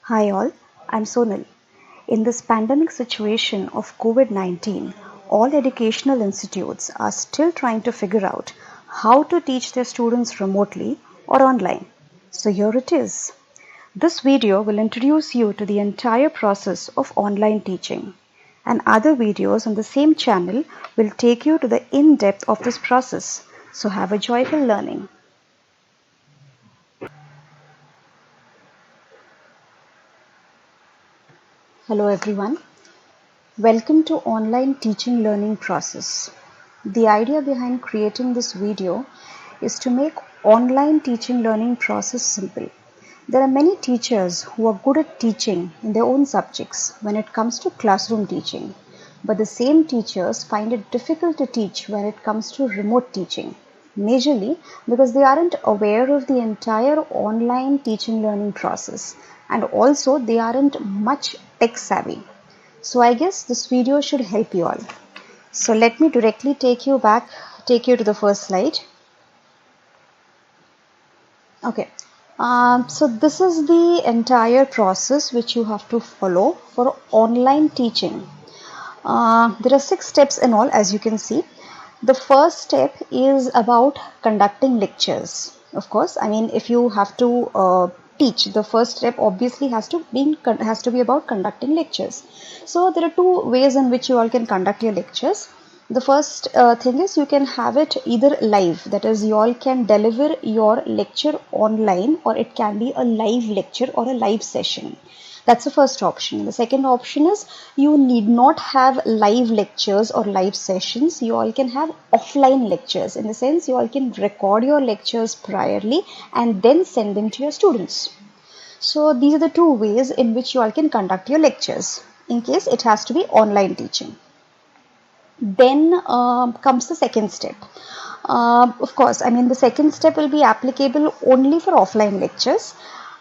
Hi all, I'm Sonal. In this pandemic situation of COVID-19, all educational institutes are still trying to figure out how to teach their students remotely or online. So here it is. This video will introduce you to the entire process of online teaching, and other videos on the same channel will take you to the in-depth of this process. So have a joyful learning. Hello everyone. Welcome to online teaching learning process. The idea behind creating this video is to make online teaching learning process simple. There are many teachers who are good at teaching in their own subjects when it comes to classroom teaching, but the same teachers find it difficult to teach when it comes to remote teaching, majorly because they aren't aware of the entire online teaching learning process, and also they aren't much tech savvy. So I guess this video should help you all. So let me directly take you to the first slide. Okay. So this is the entire process which you have to follow for online teaching. There are 6 steps in all, as you can see. The first step is about conducting lectures. Of course, I mean, if you have to teach, the first step obviously has to be about conducting lectures. So there are 2 ways in which you all can conduct your lectures. The first thing is you can have it either live, that is, you all can deliver your lecture online, or it can be a live lecture or a live session. That's the first option. The second option is you need not have live lectures or live sessions. You all can have offline lectures, in the sense you all can record your lectures priorly and then send them to your students. So these are the 2 ways in which you all can conduct your lectures in case it has to be online teaching. Then comes the second step. Of course, I mean, the second step will be applicable only for offline lectures.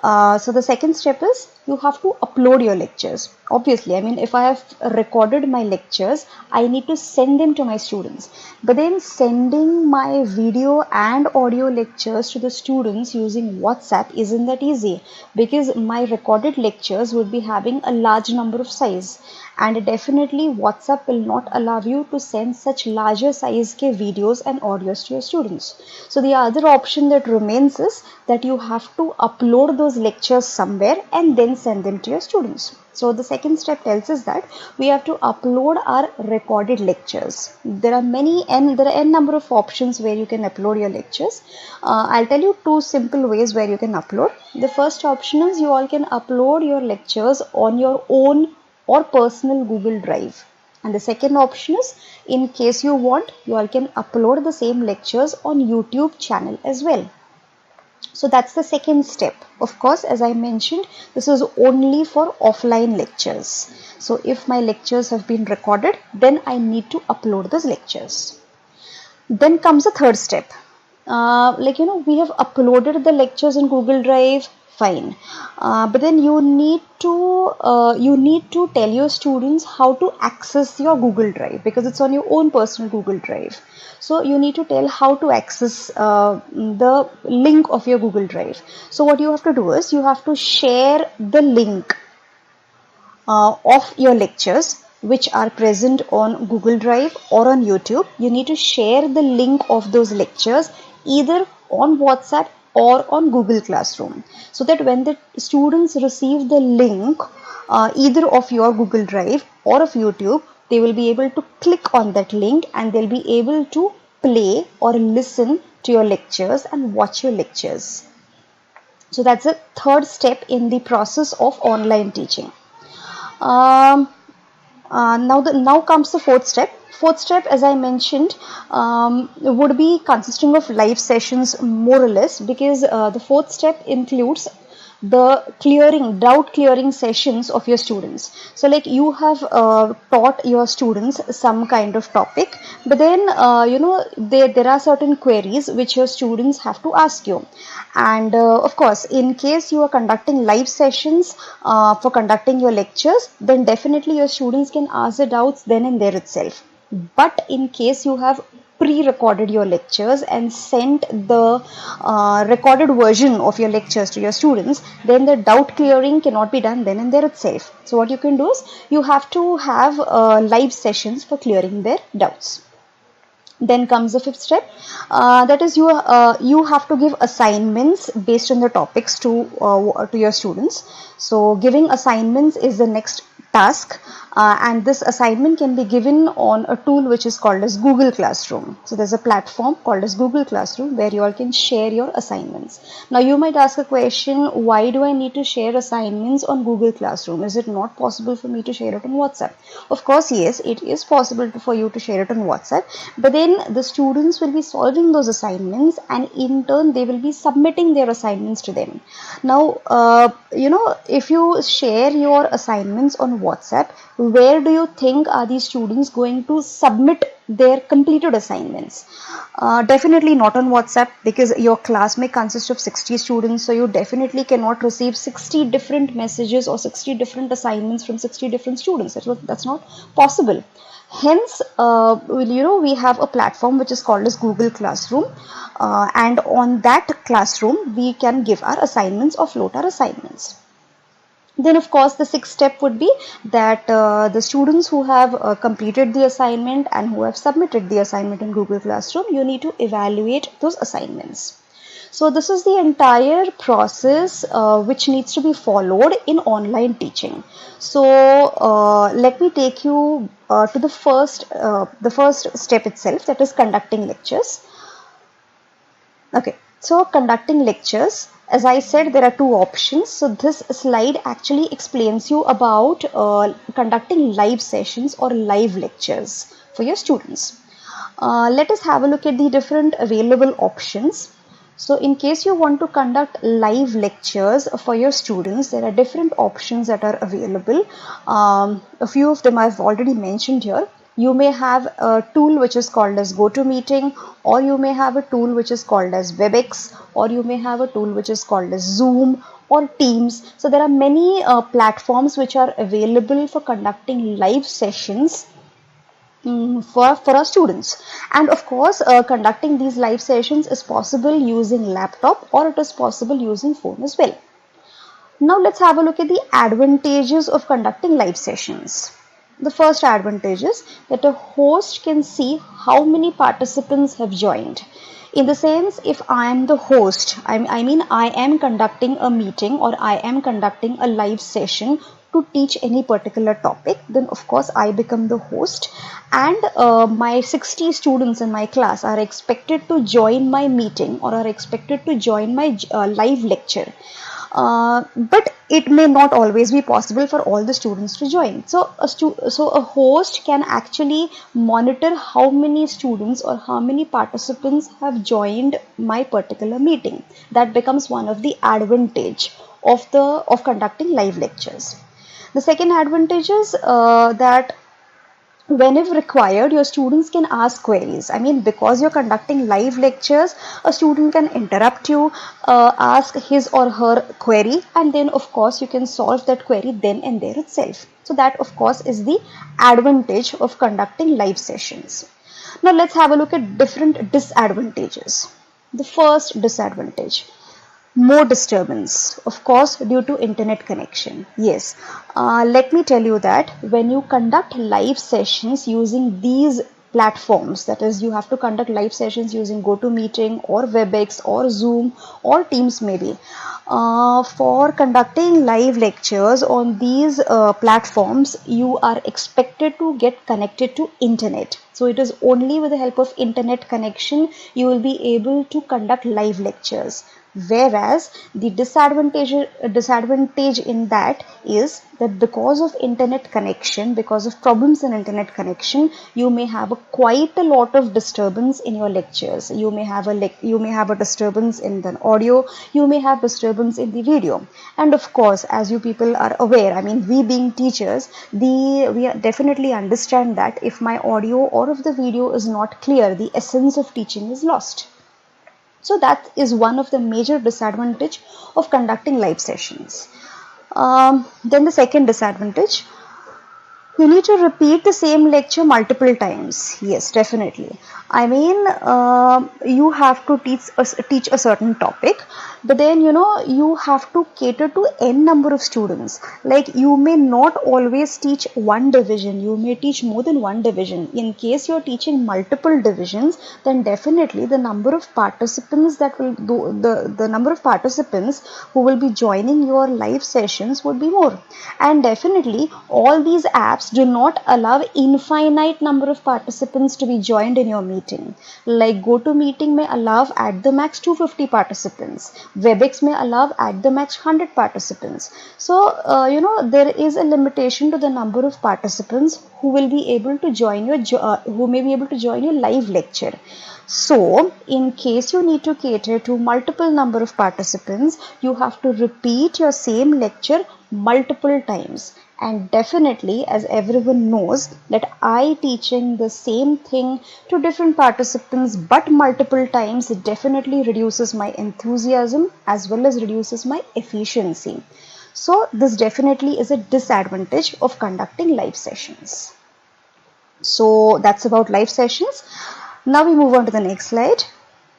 So the second step is you have to upload your lectures. Obviously, I mean, if I have recorded my lectures, I need to send them to my students. But then sending my video and audio lectures to the students using WhatsApp isn't that easy, because my recorded lectures would be having a large number of size, and definitely WhatsApp will not allow you to send such larger size ke videos and audios to your students. So the other option that remains is that you have to upload those lectures somewhere and then send them to your students. So the second step tells us that we have to upload our recorded lectures. There are n number of options where you can upload your lectures. I'll tell you 2 simple ways where you can upload. The first option is you all can upload your lectures on your own or personal Google Drive. And the second option is, in case you want, you all can upload the same lectures on YouTube channel as well. So that's the second step. Of course, as I mentioned, this is only for offline lectures. So if my lectures have been recorded, then I need to upload those lectures. Then comes the third step. We have uploaded the lectures in Google Drive, fine, but then you need to tell your students how to access your Google Drive, because it's on your own personal Google Drive. So you need to tell how to access the link of your Google Drive. So what you have to do is you have to share the link of your lectures which are present on Google Drive or on YouTube. You need to share the link of those lectures either on WhatsApp or on Google Classroom, so that when the students receive the link either of your Google Drive or of YouTube, they will be able to click on that link and they'll be able to play or listen to your lectures and watch your lectures. So that's the third step in the process of online teaching. Now comes the fourth step. Fourth step, as I mentioned, would be consisting of live sessions more or less, because the fourth step includes the doubt clearing sessions of your students. So like you have taught your students some kind of topic, but then there are certain queries which your students have to ask you, and of course, in case you are conducting live sessions for conducting your lectures, then definitely your students can ask the doubts then and there itself. But in case you have pre-recorded your lectures and sent the recorded version of your lectures to your students, then the doubt clearing cannot be done then and there itself. So what you can do is you have to have live sessions for clearing their doubts. Then comes the fifth step, that is you have to give assignments based on the topics to your students. So giving assignments is the next task, and this assignment can be given on a tool which is called as Google Classroom. So there's a platform called as Google Classroom where you all can share your assignments. Now you might ask a question, why do I need to share assignments on Google Classroom? Is it not possible for me to share it on WhatsApp? Of course, yes, it is possible for you to share it on WhatsApp, but then the students will be solving those assignments and in turn they will be submitting their assignments to them. Now, if you share your assignments on WhatsApp, where do you think are these students going to submit their completed assignments? Definitely not on WhatsApp, because your class may consist of 60 students, so you definitely cannot receive 60 different messages or 60 different assignments from 60 different students. That's not possible. Hence, we have a platform which is called as Google Classroom, and on that classroom we can give our assignments or float our assignments. Then of course the sixth step would be that the students who have completed the assignment and who have submitted the assignment in Google Classroom, you need to evaluate those assignments. So this is the entire process which needs to be followed in online teaching. So let me take you to the first step itself, that is conducting lectures. Okay, so conducting lectures, as I said, there are two options. So this slide actually explains you about conducting live sessions or live lectures for your students. Let us have a look at the different available options. So in case you want to conduct live lectures for your students, there are different options that are available. A few of them I've already mentioned here. You may have a tool which is called as GoToMeeting, or you may have a tool which is called as WebEx, or you may have a tool which is called as Zoom or Teams. So there are many platforms which are available for conducting live sessions for our students. And of course, conducting these live sessions is possible using laptop, or it is possible using phone as well. Now let's have a look at the advantages of conducting live sessions. The first advantage is that a host can see how many participants have joined. In the sense, if I am the host, I am conducting a meeting or I am conducting a live session to teach any particular topic, then of course I become the host, and my 60 students in my class are expected to join my meeting or are expected to join my live lecture. But it may not always be possible for all the students to join. So a host can actually monitor how many students or how many participants have joined my particular meeting. That becomes one of the advantage of conducting live lectures. The second advantage is that whenever required, your students can ask queries. Because you're conducting live lectures, a student can interrupt you, ask his or her query, and then of course you can solve that query then and there itself. So that of course is the advantage of conducting live sessions. Now let's have a look at different disadvantages. The first disadvantage: more disturbance, of course, due to internet connection. Yes, let me tell you that when you conduct live sessions using these platforms, that is, you have to conduct live sessions using GoToMeeting or WebEx or Zoom or Teams maybe. For conducting live lectures on these platforms, you are expected to get connected to internet. So it is only with the help of internet connection you will be able to conduct live lectures. Whereas the disadvantage in that is that because of internet connection, because of problems in internet connection, you may have quite a lot of disturbance in your lectures. You may have a disturbance in the audio, you may have disturbance in the video. And of course, as you people are aware, we being teachers, we definitely understand that if my audio or if the video is not clear, the essence of teaching is lost. So that is one of the major disadvantage of conducting live sessions. Then the second disadvantage, You need to repeat the same lecture multiple times. Yes, definitely. I mean, you have to teach a certain topic, but then you have to cater to n number of students. Like you may not always teach one division. You may teach more than one division. In case you're teaching multiple divisions, then definitely the number of participants that will do the number of participants who will be joining your live sessions would be more. And definitely all these apps do not allow infinite number of participants to be joined in your meeting. Like GoToMeeting may allow at the max 250 participants. WebEx may allow at the max 100 participants. So there is a limitation to the number of participants who will be able to join your who may be able to join your live lecture. So, in case you need to cater to multiple number of participants, you have to repeat your same lecture multiple times. And definitely, as everyone knows, that I teaching the same thing to different participants but multiple times, it definitely reduces my enthusiasm as well as reduces my efficiency. So, this definitely is a disadvantage of conducting live sessions. So, that's about live sessions. Now we move on to the next slide,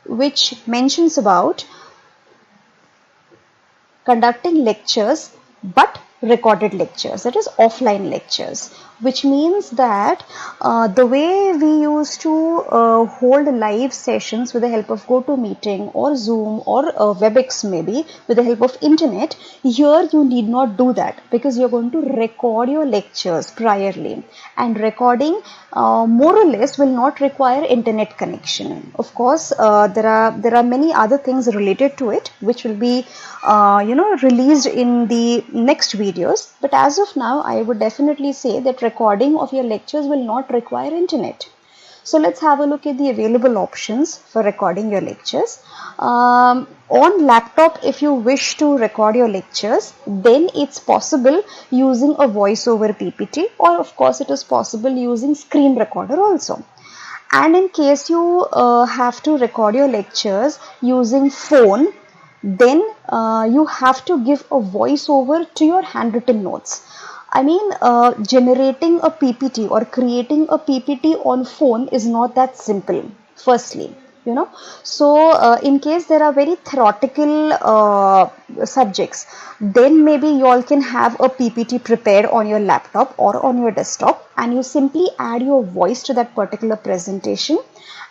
which mentions about conducting lectures but recorded lectures, that is offline lectures, which means that the way we used to hold live sessions with the help of GoToMeeting or Zoom or WebEx maybe with the help of internet, here you need not do that because you're going to record your lectures priorly, and recording more or less will not require internet connection. Of course, there are many other things related to it which will be released in the next videos, but as of now I would definitely say that recording of your lectures will not require internet. So let's have a look at the available options for recording your lectures. On laptop, if you wish to record your lectures, then it's possible using a voice over PPT, or of course it is possible using screen recorder also. And in case you have to record your lectures using phone, then you have to give a voiceover to your handwritten notes. I mean, generating a PPT or creating a PPT on phone is not that simple, firstly. So in case there are very theoretical subjects, then maybe you all can have a PPT prepared on your laptop or on your desktop, and you simply add your voice to that particular presentation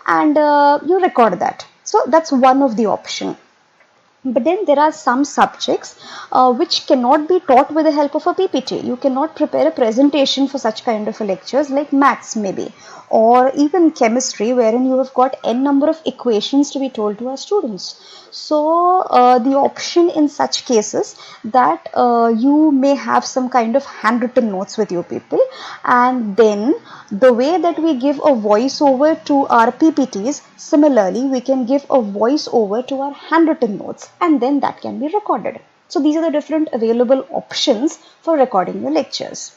and you record that. So that's one of the option. But then there are some subjects which cannot be taught with the help of a PPT. You cannot prepare a presentation for such kind of lectures, like maths maybe, or even chemistry, wherein you have got n number of equations to be told to our students. So the option in such cases that you may have some kind of handwritten notes with you people, and then the way that we give a voiceover to our PPTs, similarly we can give a voiceover to our handwritten notes, and then that can be recorded. So these are the different available options for recording your lectures.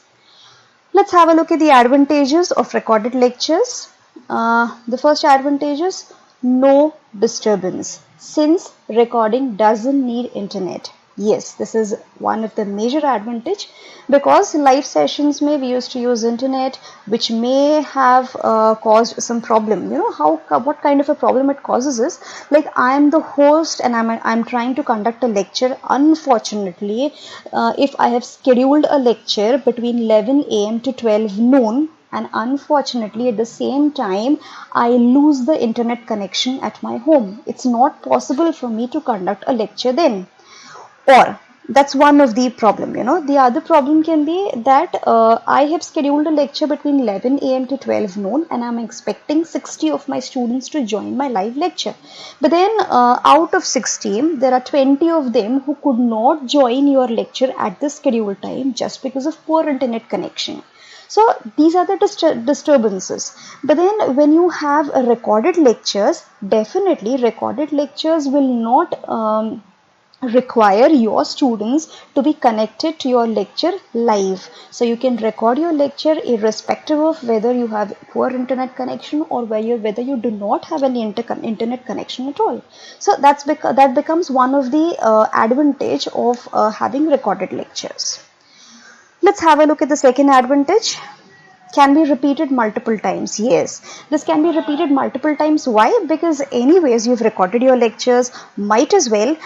Let's have a look at the advantages of recorded lectures. The first advantage is no disturbance, since recording doesn't need internet. Yes, this is one of the major advantage, because live sessions we used to use internet, which may have caused some problem. What kind of a problem it causes is, like, I am the host and I'm trying to conduct a lecture. Unfortunately, if I have scheduled a lecture between 11 a.m. to 12 noon, and unfortunately at the same time I lose the internet connection at my home, it's not possible for me to conduct a lecture then. Or that's one of the problem. The other problem can be that I have scheduled a lecture between 11 a.m. to 12 noon, and I'm expecting 60 of my students to join my live lecture. But then out of 60, there are 20 of them who could not join your lecture at the scheduled time just because of poor internet connection. So these are the disturbances. But then when you have recorded lectures, definitely recorded lectures will not require your students to be connected to your lecture live. So you can record your lecture irrespective of whether you have poor internet connection or whether you do not have any internet connection at all. So that becomes one of the advantage of having recorded lectures. Let's have a look at the second advantage. can be repeated multiple times. Yes, this can be repeated multiple times. Why? Because anyways you've recorded your lectures, might as well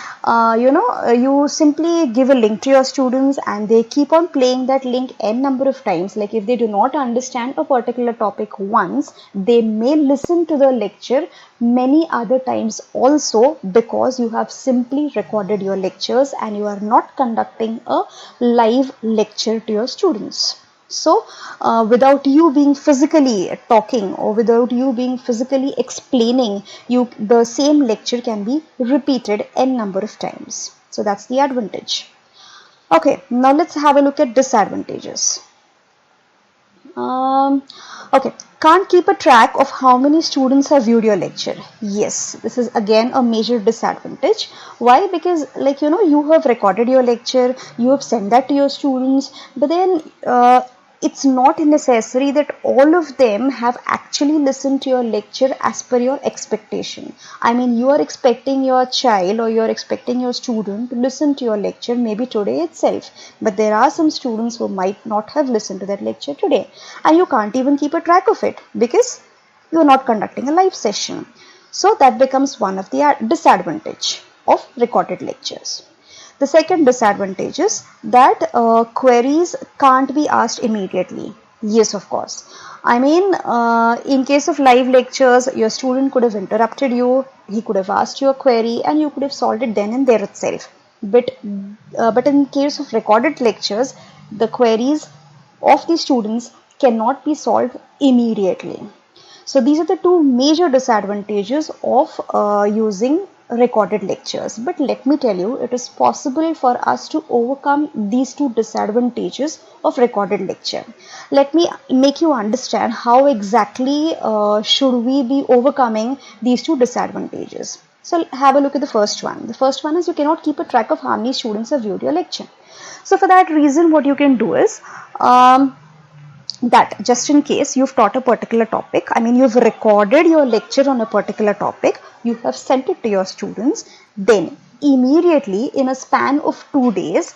you simply give a link to your students and they keep on playing that link n number of times. Like if they do not understand a particular topic once, they may listen to the lecture many other times also, because you have simply recorded your lectures and you are not conducting a live lecture to your students. So without you being physically talking or without you being physically explaining, the same lecture can be repeated n number of times. So that's the advantage. Okay, now let's have a look at disadvantages. Okay, can't keep a track of how many students have viewed your lecture. Yes, this is again a major disadvantage. Why? Because you have recorded your lecture, you have sent that to your students, but then it's not necessary that all of them have actually listened to your lecture as per your expectation. I mean, you are expecting your child or you are expecting your student to listen to your lecture maybe today itself, but there are some students who might not have listened to that lecture today, and you can't even keep a track of it because you are not conducting a live session. So that becomes one of the disadvantage of recorded lectures. The second disadvantage is that queries can't be asked immediately. Yes, of course. I mean, in case of live lectures, your student could have interrupted you, he could have asked you a query and you could have solved it then and there itself. But in case of recorded lectures, the queries of the students cannot be solved immediately. So these are the two major disadvantages of using recorded lectures. But let me tell you, it is possible for us to overcome these two disadvantages of recorded lecture. Let me make you understand how exactly should we be overcoming these two disadvantages. So have a look at the first one. The first one is you cannot keep a track of how many students have viewed your lecture. So for that reason, what you can do is that just in case you've taught a particular topic, I mean you've recorded your lecture on a particular topic, you have sent it to your students, then immediately in a span of 2 days,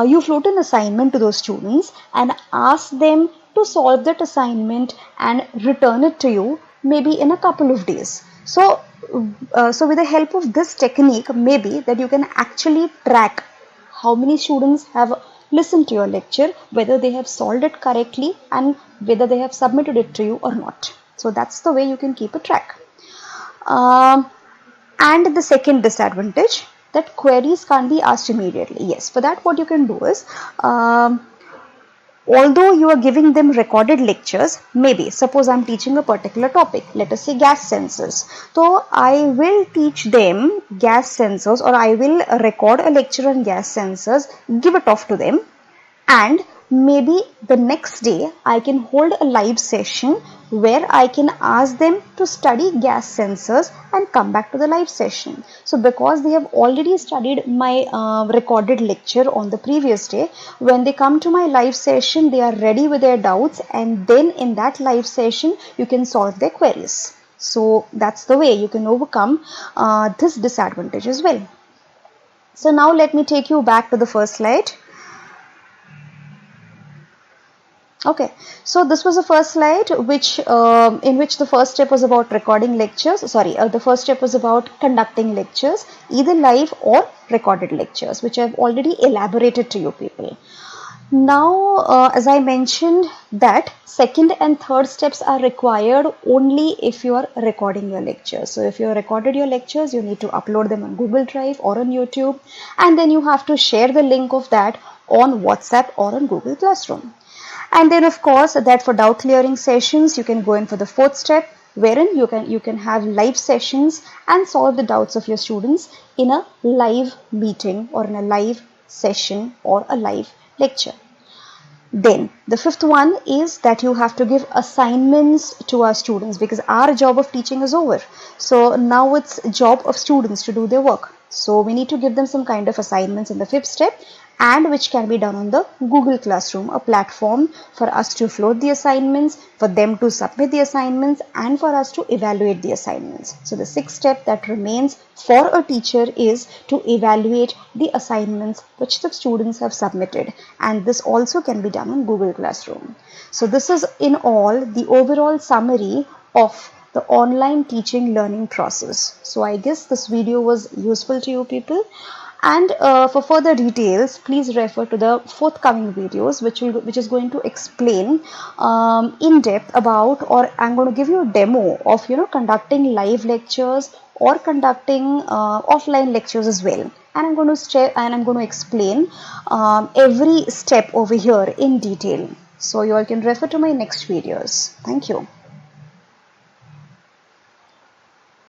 you float an assignment to those students and ask them to solve that assignment and return it to you maybe in a couple of days. So with the help of this technique, maybe that you can actually track how many students have listened to your lecture, whether they have solved it correctly and whether they have submitted it to you or not. So that's the way you can keep a track. And the second disadvantage, that queries can't be asked immediately. Yes, for that what you can do is, although you are giving them recorded lectures, maybe suppose I'm teaching a particular topic, let us say gas sensors. So I will teach them gas sensors, or I will record a lecture on gas sensors, give it off to them, and maybe the next day I can hold a live session where I can ask them to study gas sensors and come back to the live session. So because they have already studied my recorded lecture on the previous day, when they come to my live session, they are ready with their doubts, and then in that live session you can solve their queries. So that's the way you can overcome this disadvantage as well. So now let me take you back to the first slide. Okay, so this was the first slide in which the first step was about recording lectures. The first step was about conducting lectures, either live or recorded lectures, which I've already elaborated to you people. Now, as I mentioned, that second and third steps are required only if you are recording your lectures. So if you have recorded your lectures, you need to upload them on Google Drive or on YouTube, and then you have to share the link of that on WhatsApp or on Google Classroom. And then of course that for doubt clearing sessions, you can go in for the fourth step, wherein you can have live sessions and solve the doubts of your students in a live meeting or in a live session or a live lecture. Then the fifth one is that you have to give assignments to our students, because our job of teaching is over. So now it's job of students to do their work. So we need to give them some kind of assignments in the fifth step. and which can be done on the Google Classroom, a platform for us to float the assignments, for them to submit the assignments, and for us to evaluate the assignments. So the sixth step that remains for a teacher is to evaluate the assignments which the students have submitted, and this also can be done on Google Classroom. So this is in all the overall summary of the online teaching learning process. So I guess this video was useful to you people. And for further details, please refer to the forthcoming videos, which is going to explain in depth about, or I'm going to give you a demo of conducting live lectures or conducting offline lectures as well. And I'm going to explain every step over here in detail. So you all can refer to my next videos. Thank you.